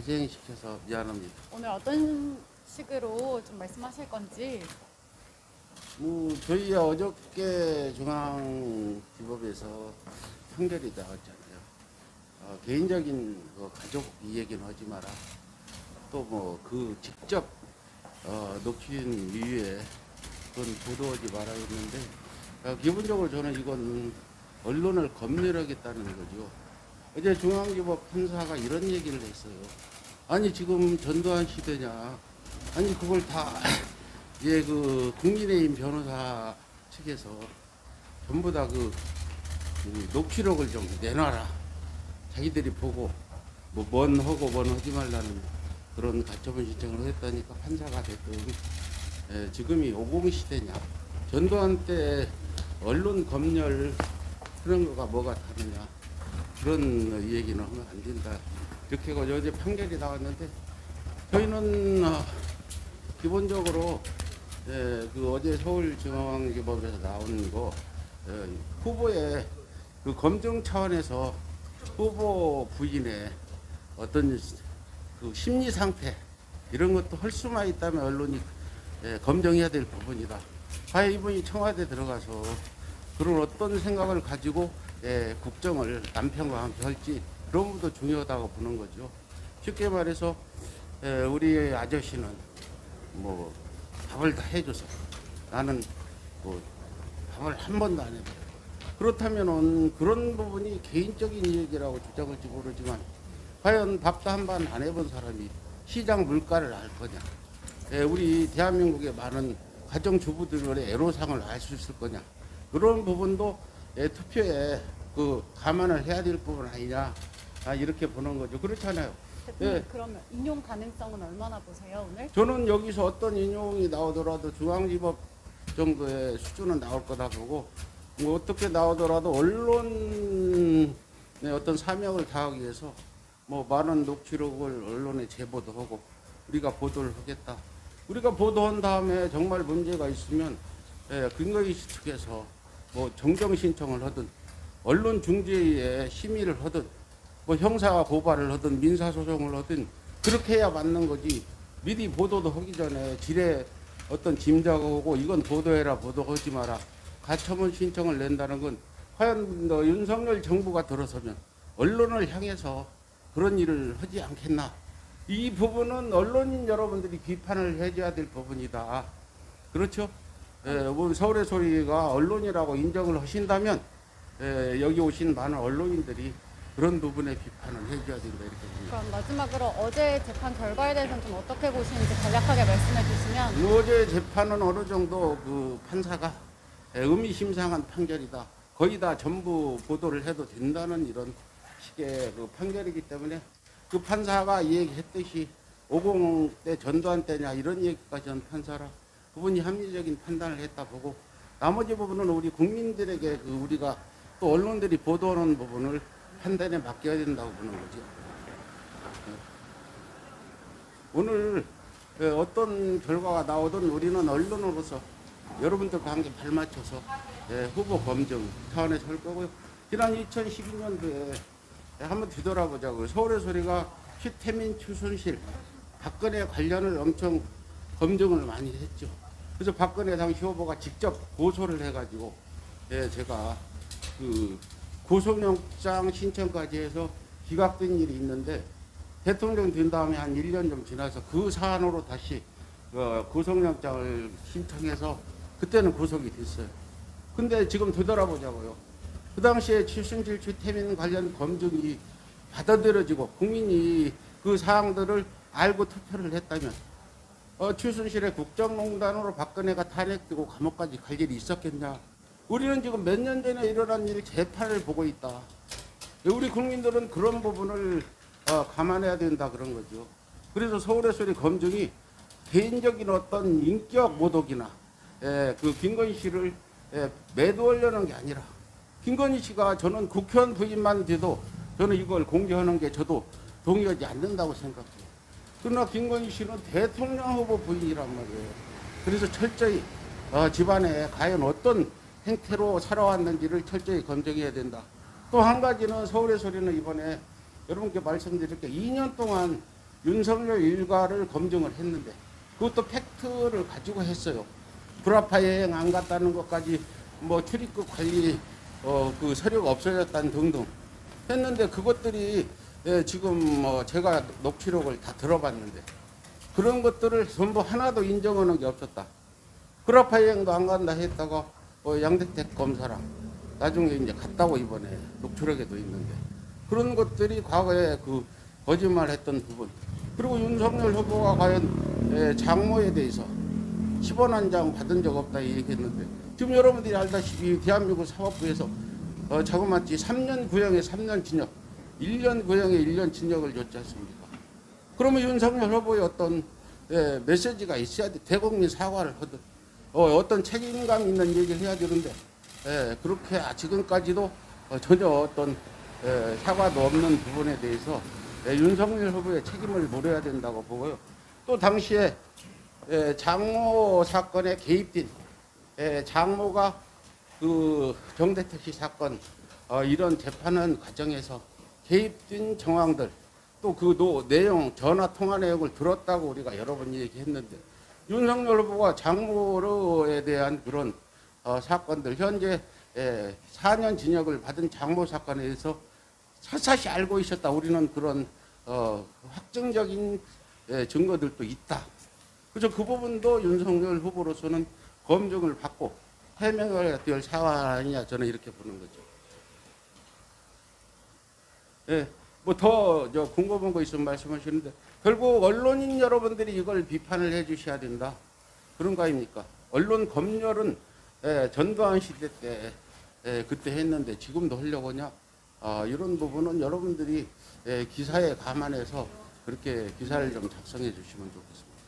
희생시켜서 미안합니다. 오늘 어떤 식으로 좀 말씀하실 건지. 저희 어저께 중앙지법에서 판결이 나왔잖아요. 개인적인 가족 이야기는 하지 마라. 또 그 직접 녹취인 이후에 그건 보도하지 마라 했는데, 기본적으로 저는 이건 언론을 검열하겠다는 거죠. 어제 중앙지법 판사가 이런 얘기를 했어요. 아니 지금 전두환 시대냐? 아니 그걸 다 그 국민의힘 변호사 측에서 전부 다 그 녹취록을 좀 내놔라. 자기들이 보고 뭔 하고 뭔 하지 말라는 그런 가처분 신청을 했다니까 판사가 됐든 지금이 50 시대냐? 전두환 때 언론 검열 그런 거가 뭐가 다르냐? 그런 얘기는 하면 안 된다. 이렇게 해서 어제 판결이 나왔는데 저희는 기본적으로 그 어제 서울중앙지법에서 나온 거 후보의 그 검증 차원에서 후보 부인의 어떤 그 심리 상태 이런 것도 할 수만 있다면 언론이 검증해야 될 부분이다. 과연 이분이 청와대 들어가서 그런 어떤 생각을 가지고 국정을 남편과 함께 할지 그런 것도 중요하다고 보는 거죠. 쉽게 말해서 우리 아저씨는 밥을 다 해줘서 나는 밥을 한 번도 안 해봐요. 그렇다면은 그런 부분이 개인적인 얘기라고 주장할지 모르지만 과연 밥도 한 번 안 해본 사람이 시장 물가를 알 거냐? 우리 대한민국의 많은 가정주부들의 애로사항을 알 수 있을 거냐? 그런 부분도 투표에 감안을 해야 될 부분 아니냐? 이렇게 보는 거죠. 그렇잖아요. 대표님, 그러면 인용 가능성은 얼마나 보세요, 오늘? 저는 여기서 어떤 인용이 나오더라도 중앙지법 정도의 수준은 나올 거다 보고 어떻게 나오더라도 언론의 어떤 사명을 다하기 위해서 많은 녹취록을 언론에 제보도 하고 우리가 보도를 하겠다. 우리가 보도한 다음에 정말 문제가 있으면 김건희 씨 측에서 정정 신청을 하든 언론 중재위에 심의를 하든 형사 고발을 하든 민사소송을 하든 그렇게 해야 맞는 거지. 미리 보도도 하기 전에 지레 어떤 짐작하고 이건 보도해라 보도하지 마라 가처분 신청을 낸다는 건 과연 윤석열 정부가 들어서면 언론을 향해서 그런 일을 하지 않겠나. 이 부분은 언론인 여러분들이 비판을 해줘야 될 부분이다. 그렇죠? 서울의 소리가 언론이라고 인정을 하신다면 여기 오신 많은 언론인들이 그런 부분에 비판을 해줘야 된다 이렇게 봅니다. 그럼 마지막으로 어제 재판 결과에 대해서는 좀 어떻게 보시는지 간략하게 말씀해 주시면. 어제 재판은 어느 정도 그 판사가 의미심장한 판결이다. 거의 다 전부 보도를 해도 된다는 이런 식의 그 판결이기 때문에 그 판사가 얘기했듯이 50대 전두환 때냐 이런 얘기까지 한 판사라 그분이 합리적인 판단을 했다 보고 나머지 부분은 우리 국민들에게 우리가 또 언론들이 보도하는 부분을 판단에 맡겨야 된다고 보는 거죠. 오늘 어떤 결과가 나오든 우리는 언론으로서 여러분들과 함께 발맞춰서 후보 검증 차원에서 할 거고요. 지난 2012년도에 한번 뒤돌아보자고요. 서울의 소리가 최태민, 최순실, 박근혜 관련을 엄청 검증을 많이 했죠. 그래서 박근혜 당시 후보가 직접 고소를 해가지고 제가 고소영장 신청까지 해서 기각된 일이 있는데 대통령 된 다음에 한 1년 좀 지나서 그 사안으로 다시 고소영장을 신청해서 그때는 구속이 됐어요. 근데 지금 되돌아보자고요. 그 당시에 최순실, 최태민 관련 검증이 받아들여지고 국민이 그 사항들을 알고 투표를 했다면 최순실의 국정농단으로 박근혜가 탄핵되고 감옥까지 갈 일이 있었겠냐. 우리는 지금 몇 년 전에 일어난 일 재판을 보고 있다. 우리 국민들은 그런 부분을 감안해야 된다 그런 거죠. 그래서 서울의 소리 검증이 개인적인 어떤 인격 모독이나 그 김건희 씨를 매도하려는 게 아니라 김건희 씨가 저는 국회의원 부인만 돼도 저는 이걸 공개하는 게 저도 동의하지 않는다고 생각해요. 그러나 김건희 씨는 대통령 후보 부인이란 말이에요. 그래서 철저히 집안에 과연 어떤 행태로 살아왔는지를 철저히 검증해야 된다. 또 한 가지는 서울의 소리는 이번에 여러분께 말씀드릴게 2년 동안 윤석열 일가를 검증을 했는데 그것도 팩트를 가지고 했어요. 불합파 여행 안 갔다는 것까지 뭐 출입국 관리 그 서류가 없어졌다는 등등 했는데 그것들이 지금 뭐 제가 녹취록을 다 들어봤는데 그런 것들을 전부 하나도 인정하는 게 없었다. 불합파 여행도 안 간다 했다가 양대택 검사랑 나중에 이제 갔다고 이번에 녹취록에도 있는데 그런 것들이 과거에 그 거짓말했던 부분. 그리고 윤석열 후보가 과연 장모에 대해서 10원 한 장 받은 적 없다 얘기했는데 지금 여러분들이 알다시피 대한민국 사법부에서 자그마치 3년 구형에 3년 징역, 1년 구형에 1년 징역을 줬지 않습니까? 그러면 윤석열 후보의 어떤 메시지가 있어야 돼. 대국민 사과를 하든 어떤 책임감 있는 얘기를 해야 되는데 그렇게 지금까지도 전혀 어떤 사과도 없는 부분에 대해서 윤석열 후보의 책임을 물어야 된다고 보고요. 또 당시에 장모 사건에 개입된 장모가 그 정대택 씨 사건 이런 재판은 과정에서 개입된 정황들 또 그 내용 전화 통화 내용을 들었다고 우리가 여러 번 얘기했는데 윤석열 후보가 장모에 대한 그런 사건들 현재 4년 징역을 받은 장모 사건에 대해서 사사시 알고 있었다. 우리는 그런 확정적인 증거들도 있다. 그래서 그 부분도 윤석열 후보로서는 검증을 받고 해명을 될 사안 아니냐 저는 이렇게 보는 거죠. 뭐 더 궁금한 거 있으면 말씀하시는데 결국 언론인 여러분들이 이걸 비판을 해주셔야 된다. 그런 거 아닙니까? 언론 검열은 전두환 시대 때 그때 했는데 지금도 하려고 하냐? 이런 부분은 여러분들이 기사에 감안해서 그렇게 기사를 좀 작성해 주시면 좋겠습니다.